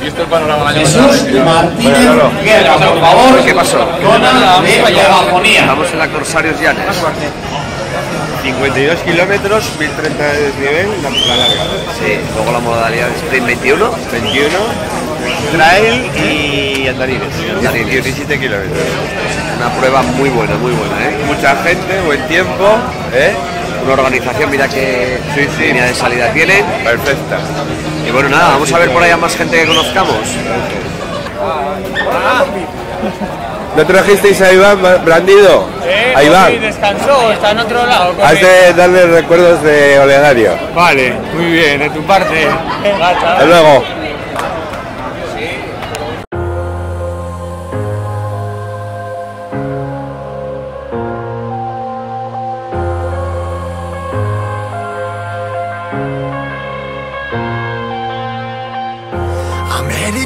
Y esto es panorama Jesús Martínez Guerra, por favor. ¿Qué pasó? Zona de megafonía. Estamos en la Corsarios Llanes. 52 kilómetros, 1030 de desnivel, la larga. Sí, luego la modalidad de sprint 21. 21, trail y andarines. 17 kilómetros. Una prueba muy buena, ¿eh? Mucha gente, buen tiempo, ¿eh? Una organización, mira qué línea de salida tiene. Perfecta. Y bueno, nada, vamos a ver por ahí a más gente que conozcamos. ¿No trajisteis a Iván Brandido? A Iván. Sí, descansó, está en otro lado. Has de darle recuerdos de Olegario. Vale, muy bien, de tu parte. Hasta luego.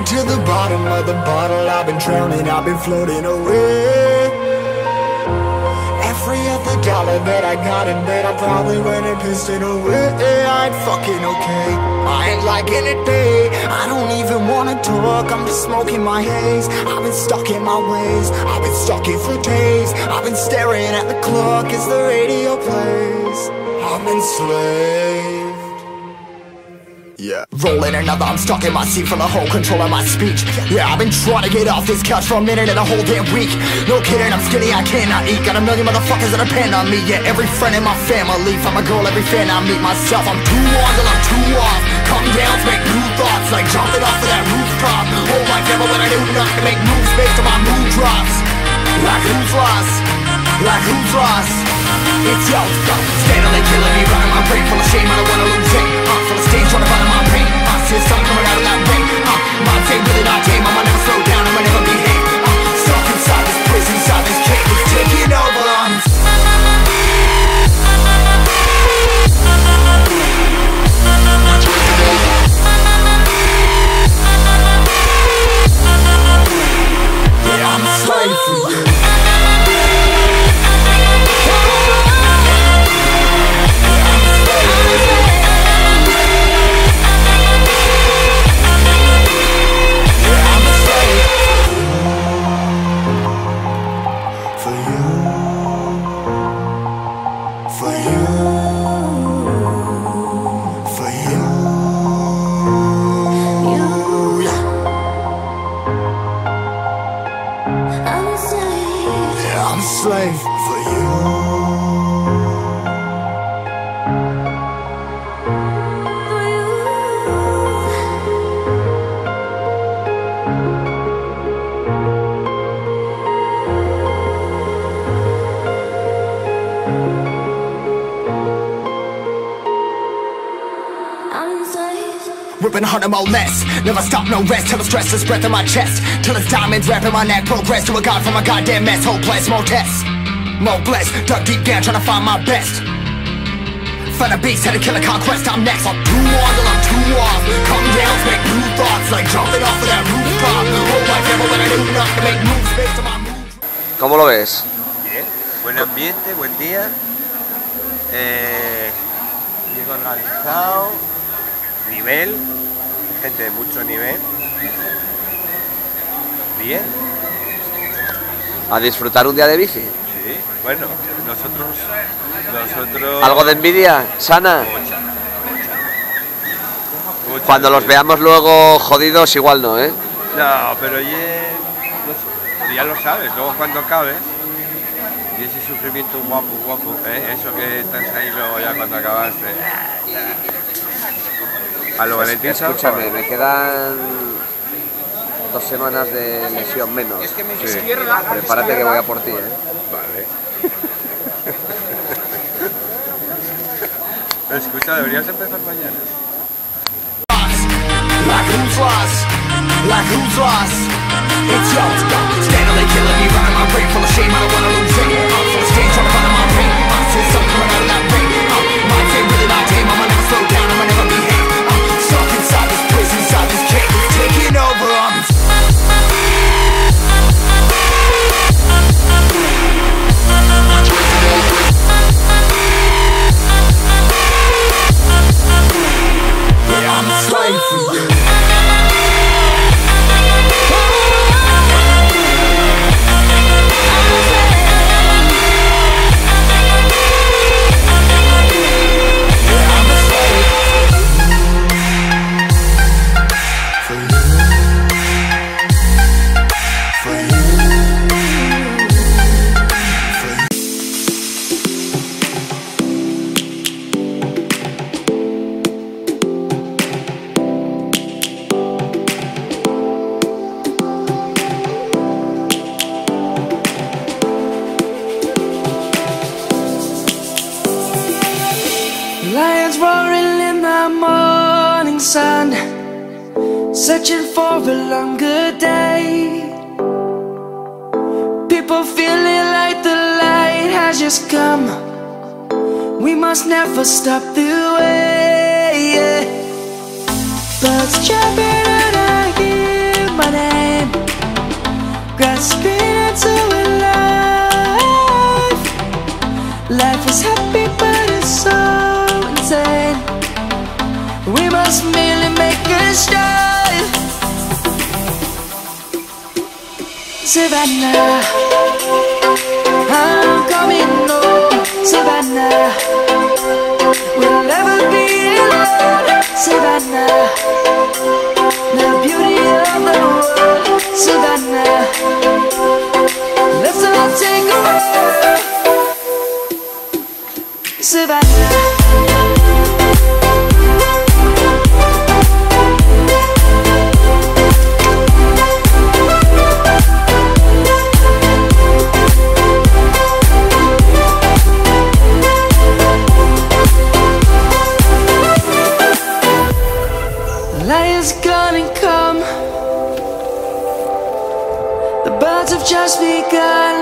To the bottom of the bottle, I've been drowning, I've been floating away. Every other dollar that I got in bed, I probably went and pissed it away. I ain't fucking okay, I ain't liking it, babe. I don't even wanna talk, I'm just smoking my haze. I've been stuck in my ways, I've been stuck in for days. I've been staring at the clock as the radio plays. I'm enslaved. Yeah. Rolling another, I'm stuck in my seat for the whole control of my speech. Yeah, I've been trying to get off this couch for a minute and a whole damn week. No kidding, I'm skinny, I cannot eat. Got a million motherfuckers that depend on me. Yeah, every friend in my family, from a girl, every fan I meet myself. I'm too on till I'm too off. Come down to make new thoughts, like jumping off of that rooftop. Whole life never when I do nothing to make moves based on my mood drops. Like who's lost? Like who's lost? It's yo, steadily killing me, running my brain full of shame, I don't wanna lose it. Full of stage, trying to find my pain. See the sun coming out of that rain. My day really not tame, I'ma never slow down, I'ma never behave. Stuck inside this prison, inside this cage, it's taking over. Yeah, I'm a slave for you. Slave for you. Ripping harder, more less. Never stop, no rest. Till the stress is breath in my chest. Till it's diamonds wrapping my neck. Progress to a god from a goddamn mess. Hopeless, more tests, more blessed. Dug deep down, trying to find my best. Find a beast, had to kill a conquest. I'm next. I'm too on till I'm too off. Come down, make new thoughts, like jumping off of that rooftop. Whole life never when I do nothing to make moves based on my mood. ¿Cómo lo ves? Bien, buen ambiente, buen día. Bien organizado. Nivel, gente de mucho nivel. Bien. ¿A disfrutar un día de bici? Sí, bueno, nosotros... ¿Algo de envidia sana? Mucha. Cuando los veamos luego jodidos igual no, ¿eh? No, pero ya lo sabes, luego cuando acabes, y ese sufrimiento guapo, eso que estás ahí luego ya cuando acabaste. A lo Valentín. Escúchame, me quedan 2 semanas de lesión menos. Es que me izquierda, prepárate que voy a por ti, ¿eh? Vale. Escucha, deberías empezar mañana. Like who's lost? Like who's lost? It's yo, steadily killing me, running my brain full of shame, I don't wanna lose it. Full of stage, trying to find my pain. See the sun coming out of that rain. My day really not tame, I'ma never slow down, I'ma never behave. Stuck inside this prison, inside this cage, it's taking over. Yeah, I'm a slave for you. sun, searching for a longer day. People feeling like the light has just come. We must never stop the way. Birds chirping and I hear my name, grasping into life. Life is happy but it's so insane. We must merely make a start. Savannah, I'm coming home. Savannah, we'll never be alone. Savannah, the beauty of the world. Savannah, let's all take a walk. Savannah. Lion's gonna come. The birds have just begun.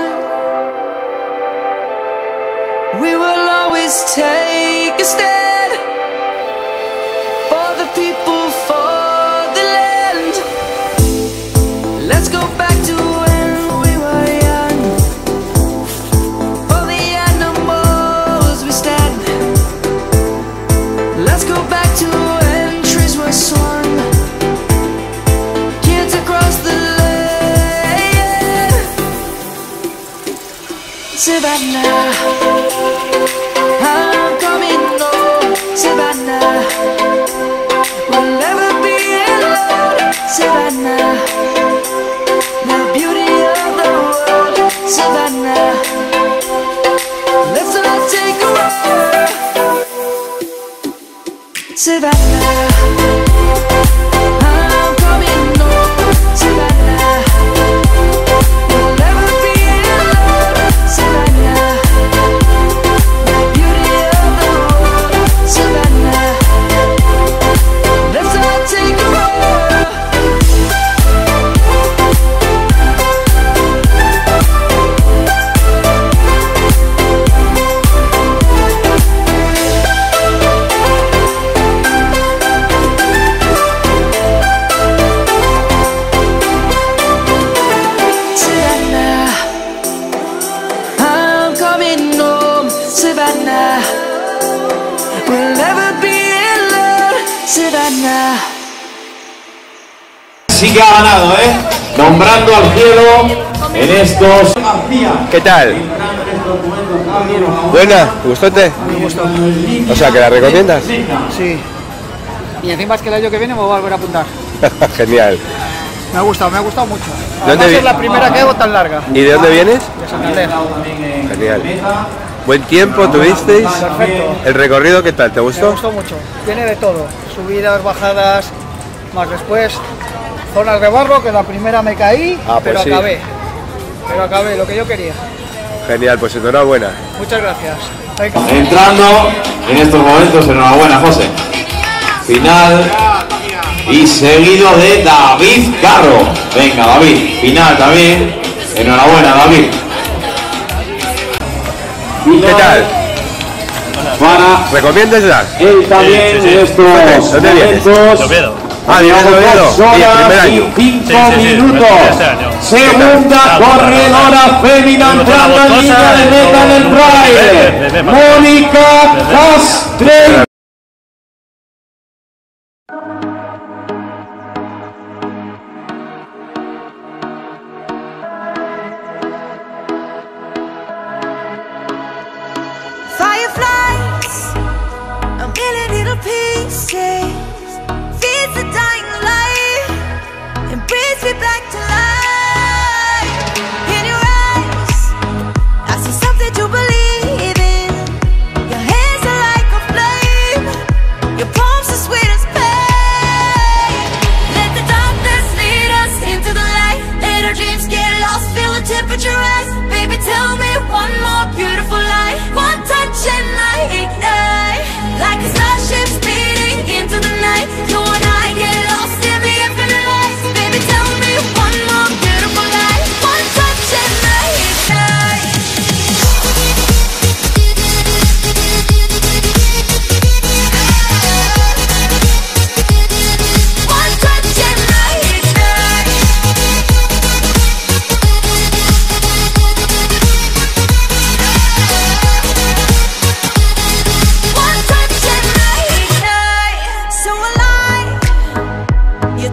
We will always take a stand for the people, for the land. Let's go back to when we were young. For the animals we stand. Let's go back to when trees were swung. Savannah, I'm coming home. Savannah, we'll never be alone. Savannah, the beauty of the world. Savannah, let's all take a walk. Savannah, I'm coming home. Savannah, we'll never be alone. Savannah, the beauty of the world. Savannah, let's all take a walk. Savannah, I'm coming home. Savannah, we'll never be alone. Savannah. Sí que ha ganado, nombrando al cielo en estos... ¿Qué tal? ¿Buena? ¿Gustote? Me gustó. O sea, ¿que la recomiendas? Sí. Y encima es que el año que viene me voy a volver a apuntar. Genial. Me ha gustado mucho. ¿Dónde Además es vi- la primera que hago tan larga. ¿Y de dónde vienes? De Santander. Genial. ¿Buen tiempo tuvisteis? Perfecto. ¿El recorrido qué tal? ¿Te Me gustó? gustó mucho. Tiene de todo. Subidas, bajadas, más después zonas de barro, que la primera me caí, Ah, pues pero sí. acabé. Pero acabé lo que yo quería. Genial, pues enhorabuena. Muchas gracias. Venga. Entrando en estos momentos, enhorabuena, José. Final y seguido de David Carro. Venga, David, final también. Enhorabuena, David. ¿Qué tal? Para ¿Recomiendas ya? él también en estos ¿Dónde vienes? momentos. Ah, vienes de Oviedo. 2 Y el primer horas y año. 5 minutos. Segunda corredora femina entrando en línea de meta en el Pride. Mónica Castro. Fireflies, a million little pieces, feeds the dying light and brings me back to life. In your eyes, I see something to believe in. Your hands are like a flame.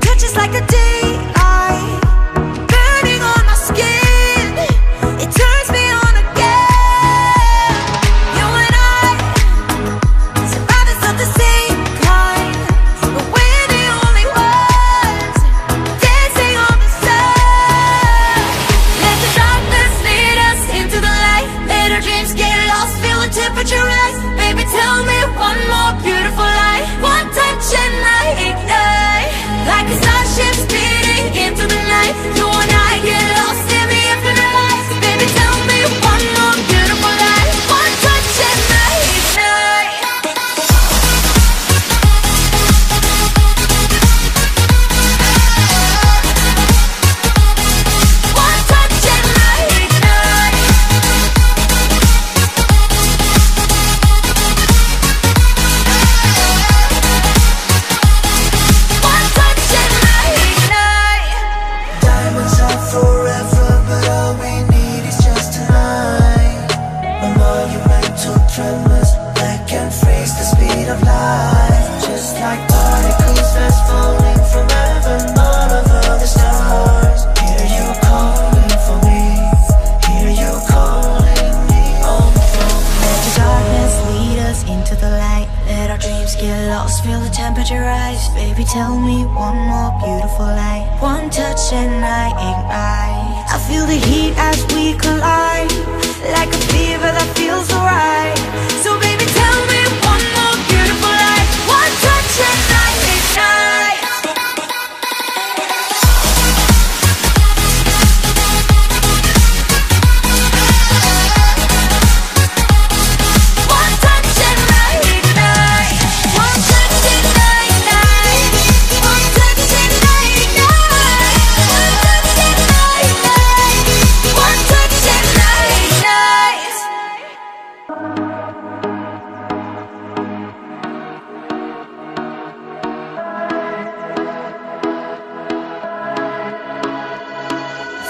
touch is like a daylight, burning on my skin. It turns me on again. You and I, survivors of the same kind, but we're the only ones dancing on the sun. Let the darkness lead us into the light. Let our dreams get lost, feel the temperature rise. Baby, tell me one more beautiful lie. One touch and I ignite, like a starship speeding into the night. You and I get lost in the infinite lights. Baby, tell me one more beautiful lie. One touch and I ignite. One touch and I ignite. One touch and I ignite. Diamonds are forever, but all we need is just tonight. A monumental tremors that can freeze the speed of light. Just like particles fast falling from heaven, all over the stars. Hear you calling for me, hear you calling me on the phone. Let the darkness lead us into the light. Let our dreams get lost, feel the temperature rise. Baby, tell me one more beautiful light. One touch and I ignite. I feel the heat as we collide, like a fever that feels so right. So baby, tell me one more beautiful light. One touch and I ignite. One touch and I ignite. One touch and I ignite. One touch and I ignite. One touch and I ignite.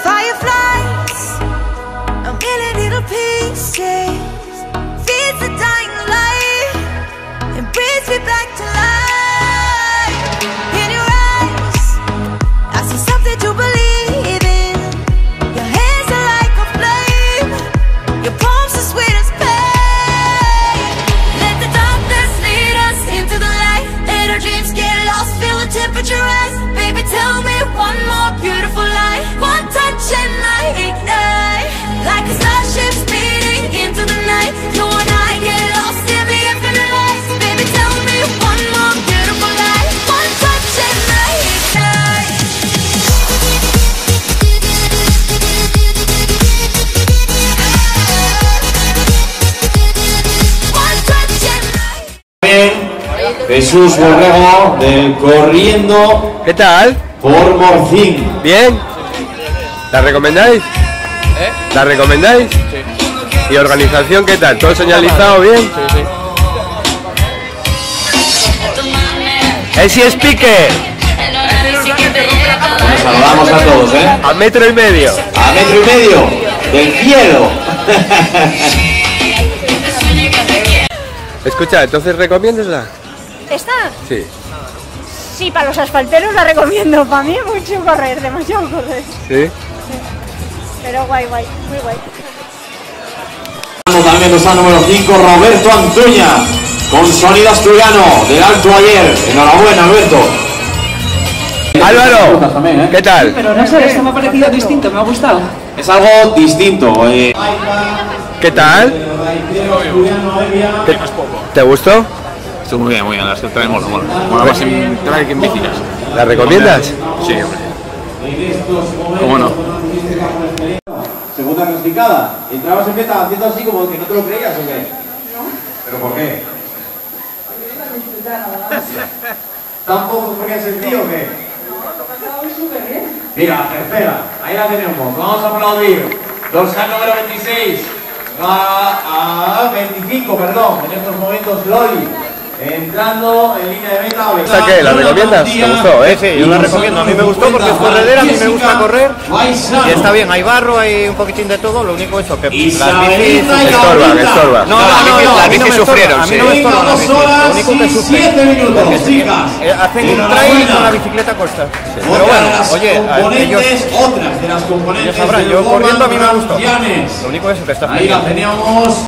Fireflies, a million little pieces, feeds the dying light and brings me back to life. In your eyes, I see something to believe in. Your hands are like a flame, your palms are sweet as pain. Let the darkness lead us into the light. Let our dreams get lost, feel the temperature rise. Baby, tell me one more beautiful lie. One touch and I ignite, like a starship speeding into the night. You and I get lost in the infinite lights. Baby, tell me one more beautiful lie. One touch and I ignite. One touch and I Bien, Jesús Borrego del Corriendo ¿Qué tal? por Morcín. ¿Bien? ¿La recomendáis? ¿La recomendáis? Sí. ¿Y organización qué tal? ¿Todo señalizado bien? Sí, sí. ¡Esi Speaker! Nos saludamos a todos, ¿eh? ¡A metro y medio! A metro y medio del cielo. Escucha, entonces recomiéndasla. ¿Esta? Sí. Sí, para los asfalteros la recomiendo. Para mí es mucho correr, demasiado correr. ¿Sí? Pero guay, guay, muy guay. También está número 5, Roberto Antuña, con sonido asturiano del Alto Ayer. Enhorabuena, Alberto. Álvaro, ¿qué tal? Pero no sé, esto me ha parecido distinto, me ha gustado. Es algo distinto. ¿Qué tal? ¿Te gustó? Estuvo muy bien, las que traen mola. Mola más en trail que en bici. ¿La recomiendas? Sí, hombre. ¿Cómo no? Segunda clasificada. Entrabas en meta haciendo así como que no te lo creías, ¿o qué? No. ¿Pero por qué? ¿Tampoco porque hace frío o qué? Mira, espera, ahí la tenemos. Vamos a aplaudir. Dorsal número 26. A 25, perdón. En estos momentos Loli entrando en línea de meta. ¿Esta qué? ¿La recomiendas? ¿Te gustó, eh? Sí, yo la recomiendo. A mí me gustó porque es corredera, a mí me gusta correr. Y está bien, hay barro, hay un poquitín de todo. Lo único eso, que las bicis estorban. No, las bicis sufrieron. A mí no me estorban las bicis. Lo único que sufren. Hacen un trail con la bicicleta costa. Pero bueno, oye, ellos sabrán. Yo corriendo a mí me gustó. Lo único es que está ahí la teníamos.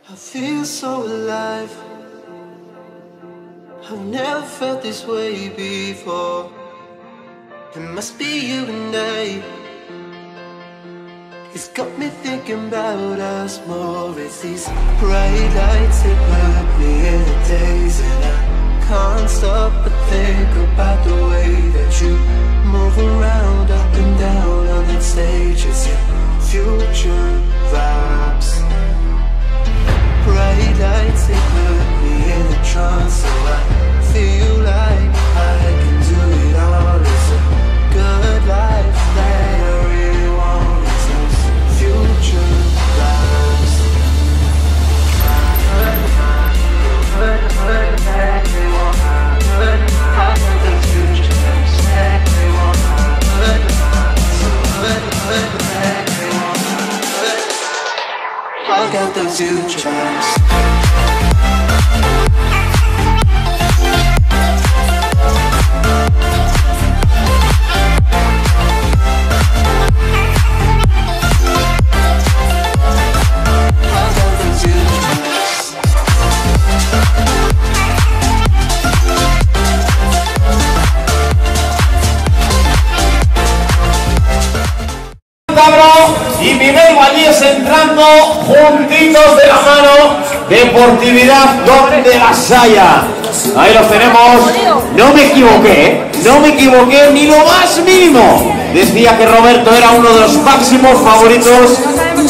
I feel so alive. I've never felt this way before. It must be you and I. It's got me thinking about us more. It's these bright lights that put me in a daze, and I can't stop but think about the way that you move around, up and down on that stage. It's your future vibes. Bright lights, they put me in a trance, so I feel like I can do it all. It's a good life that I really want. It's those future vibes. I got those future vibes. Y Miguel Valdés entrando juntitos de la mano. Deportividad donde las haya. Ahí los tenemos. No me equivoqué ni lo más mínimo. Decía que Roberto era uno de los máximos favoritos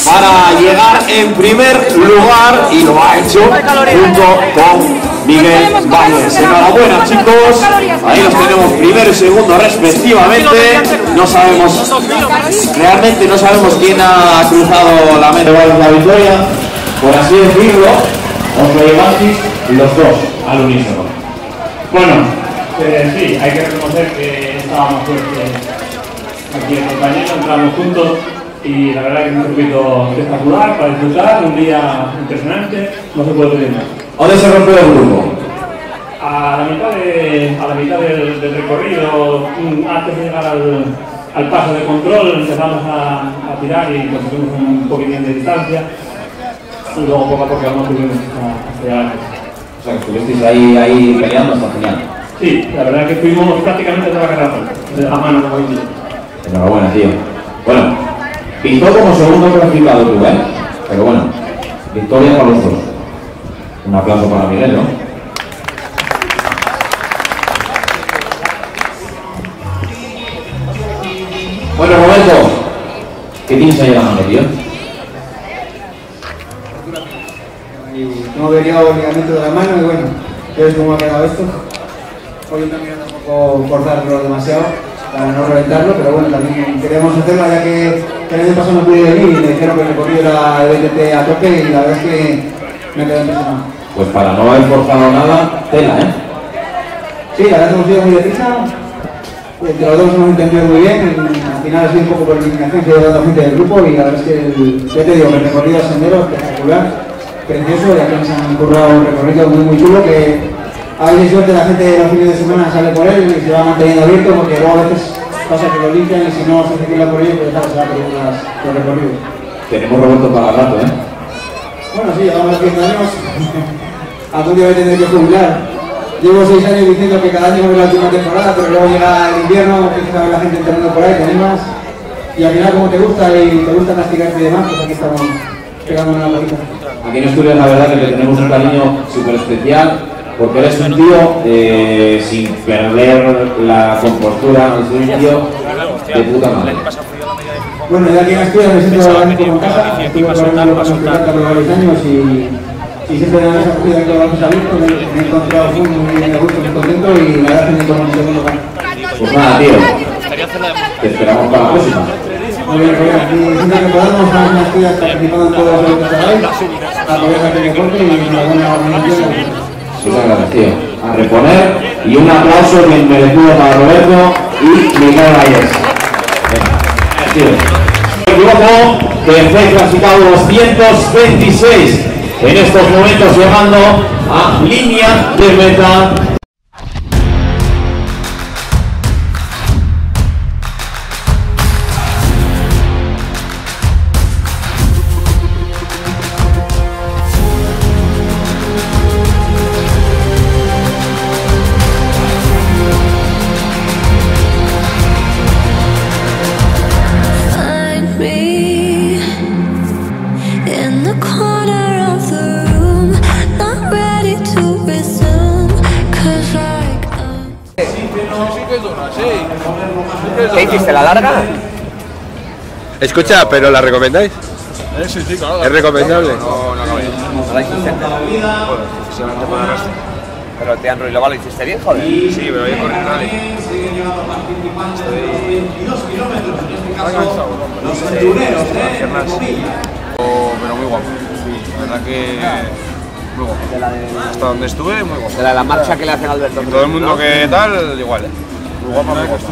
para llegar en primer lugar y lo ha hecho junto con Miguel Valles. Enhorabuena, chicos. Ahí los tenemos primero y segundo respectivamente. No sabemos, realmente no sabemos quién ha cruzado la meta de la victoria. Por así decirlo, os lo llevasteis los dos al unísono. Bueno, sí, hay que reconocer que estábamos fuertes aquí en compañía, entramos juntos y la verdad que es un circuito espectacular para disfrutar, un día impresionante, no se puede pedir más. ¿Dónde se rompió el grupo? A la mitad del recorrido, antes de llegar al paso de control, empezamos a tirar y conseguimos un poquitín de distancia y luego poco a poco vamos subiendo hasta llegar. O sea, que estuvisteis ahí peleando hasta el final. Sí, la verdad que fuimos prácticamente toda la carrera de la mano, como digo. Enhorabuena, tío. Bueno, pintó como segundo clasificado tú, ¿eh? Pero bueno, victoria para los dos. Un aplauso para Miguel, ¿no? Bueno, Roberto, ¿qué tienes ahí en la mano, tío? No vería el ligamento de la mano y bueno, ¿ves cómo ha quedado esto? Hoy también tampoco forzarlo demasiado para no reventarlo, pero bueno, también queríamos hacerlo ya que el año pasado no pude venir y me dijeron que el recorrido era el BTT a tope y la verdad es que me quedé impresionado. Pues para no haber forzado nada, tela, ¿eh? Sí, la verdad es que hemos ido muy deprisa, entre los dos hemos entendido muy bien, al final ha sido un poco por eliminación que he dado gente del grupo y la verdad es que ya te digo, el recorrido al sendero espectacular, precioso, ya que nos han currado un recorrido muy chulo que a veces suerte la gente los fines de semana sale por él y se va manteniendo abierto porque luego a veces pasa que lo limpian y si no se circula por ello pues ya se va perdiendo los recorridos. Tenemos Roberto para el rato, ¿eh? Bueno, sí, llevamos 10 años, algún día voy a tener que jubilar. Llevo 6 años diciendo que cada año es la última temporada, pero luego llega el invierno, empieza a ver la gente entrenando por ahí, te animas y al final como te gusta y te gusta castigarte y demás, pues aquí estamos pegándonos una poquita. Aquí en Asturias la verdad que le tenemos un cariño súper especial porque eres un tío sin perder la compostura, es un tío de puta madre. Bueno, yo aquí en Asturias me siento ahora mismo como en casa, estuve corriendo con Pirata por varios años y siempre me han acogido aquí los brazos abiertos, me he encontrado muy bien a gusto, muy contento y la verdad es que me tomo un segundo para. Pues nada, tío, te esperamos para la próxima. Muy bien, y siempre que podamos estamos en Asturias participando en todos los eventos que hagáis, apoyar aquel deporte y una buena organización. Muchas gracias, tío. A reponer y un aplauso bien merecido para Roberto y Miguel Valles. El grupo que fue clasificado 226 en estos momentos llegando a línea de meta. ¿Qué hiciste, la larga? Escucha, ¿pero la recomendáis? Sí, sí, claro. ¿Es recomendable? No la hiciste. Solamente por el resto. Pero te han lo hiciste bien, joder. Sí, pero yo corrí rally. Pero muy guapo. La verdad que muy guapo. Hasta donde estuve, muy guapo. De la marcha que le hacen a Alberto. Todo el mundo que tal, igual. Muy guapo, muy guapo.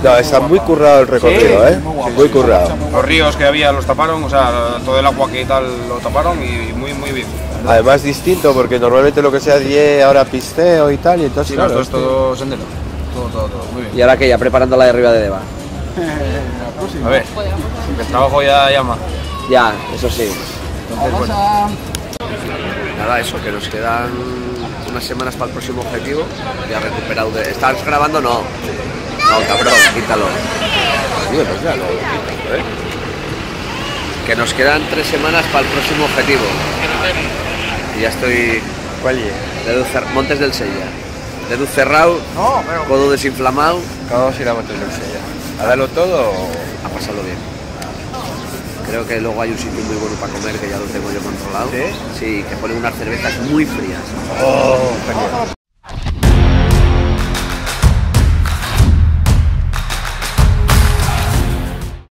No, está muy currado el recorrido, ¿eh? Muy currado. Los ríos que había los taparon, o sea, todo el agua que tal lo taparon y muy bien. Además distinto porque normalmente lo que se hace ahora pisteo y tal y entonces Sí, claro, esto es todo sendero. Todo, muy bien. ¿Y ahora qué? Ya preparando la de arriba de Deva. A ver, el trabajo ya llama. Ya, eso sí. Entonces, bueno. Nada, eso, que nos quedan unas semanas para el próximo objetivo. Ya recuperado de... ¿Estás grabando? No. No, cabrón, quítalo. Sí, pues ya lo quito, Que nos quedan 3 semanas para el próximo objetivo. Y ya estoy... ¿Cuál es? Montes del Sella. Dedo cerrado, codo desinflamado. Vamos a ir a Montes del Sella. ¿A darlo todo o...? A pasarlo bien. Creo que luego hay un sitio muy bueno para comer que ya lo tengo yo controlado. ¿Sí? Sí, que ponen unas cervezas muy frías. Oh, genial.